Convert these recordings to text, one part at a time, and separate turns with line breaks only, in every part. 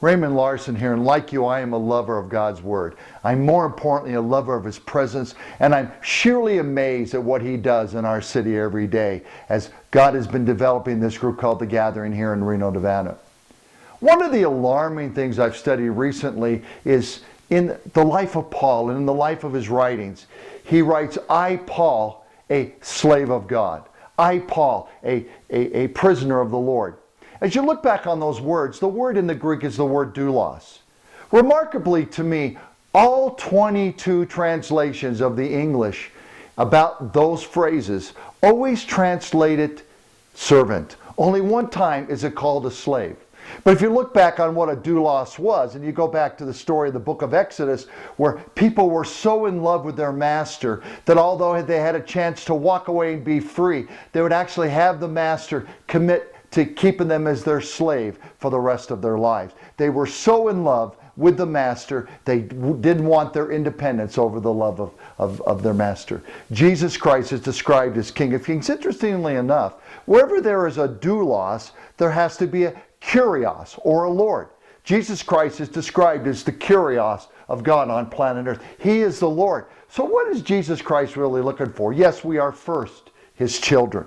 Raymond Larson here, and like you, I am a lover of God's Word. I'm more importantly a lover of His presence, and I'm surely amazed at what He does in our city every day as God has been developing this group called The Gathering here in Reno, Nevada. One of the alarming things I've studied recently is in the life of Paul and in the life of his writings. He writes, I, Paul, a slave of God. I, Paul, a prisoner of the Lord. As you look back on those words, the word in the Greek is the word doulos. Remarkably to me, all 22 translations of the English about those phrases always translate it servant. Only one time is it called a slave. But if you look back on what a doulos was, and you go back to the story of the book of Exodus, where people were so in love with their master that although they had a chance to walk away and be free, they would actually have the master commit to keeping them as their slave for the rest of their lives. They were so in love with the master, they didn't want their independence over the love of their master. Jesus Christ is described as King of Kings. Interestingly enough, wherever there is a doulos, there has to be a kurios, or a Lord. Jesus Christ is described as the kurios of God on planet Earth. He is the Lord. So what is Jesus Christ really looking for? Yes, we are first His children.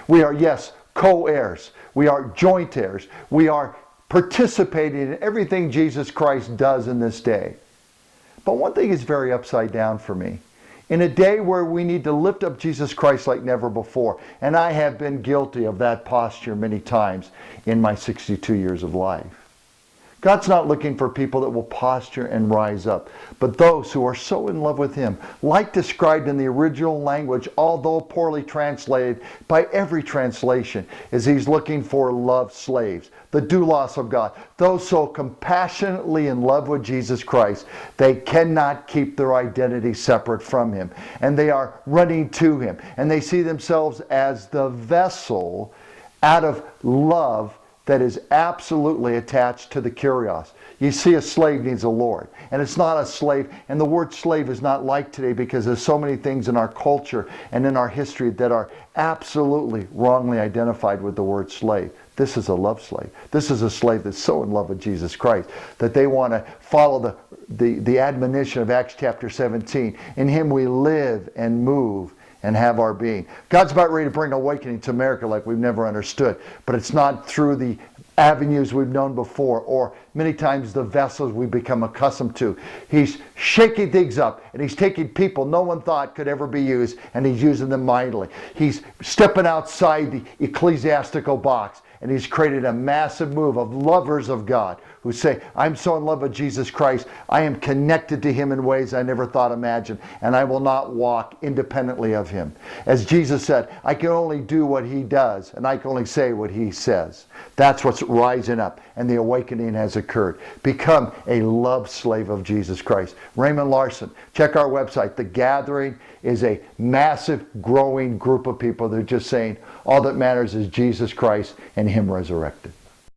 We are, yes, co-heirs. We are joint heirs. We are participating in everything Jesus Christ does in this day. But one thing is very upside down for me. In a day where we need to lift up Jesus Christ like never before, and I have been guilty of that posture many times in my 62 years of life. God's not looking for people that will posture and rise up, but those who are so in love with Him, like described in the original language, although poorly translated by every translation, is He's looking for love slaves, the doulos of God, those so compassionately in love with Jesus Christ, they cannot keep their identity separate from Him, and they are running to Him, and they see themselves as the vessel out of love that is absolutely attached to the kurios. You see, a slave needs a Lord, and it's not a slave, and the word slave is not like today because there's so many things in our culture and in our history that are absolutely wrongly identified with the word slave. This is a love slave. This is a slave that's so in love with Jesus Christ that they want to follow the admonition of Acts chapter 17. In Him we live and move and have our being. God's about ready to bring awakening to America like we've never understood, but it's not through the avenues we've known before, or many times the vessels we've become accustomed to. He's shaking things up, and He's taking people no one thought could ever be used, and He's using them mightily. He's stepping outside the ecclesiastical box, and He's created a massive move of lovers of God who say, I'm so in love with Jesus Christ, I am connected to Him in ways I never thought imagined, and I will not walk independently of Him. As Jesus said, I can only do what He does, and I can only say what He says. That's what's rising up, and the awakening has occurred. Become a love slave of Jesus Christ. Raymond Larson, check our website. The Gathering is a massive, growing group of people that are just saying, all that matters is Jesus Christ and Him resurrected.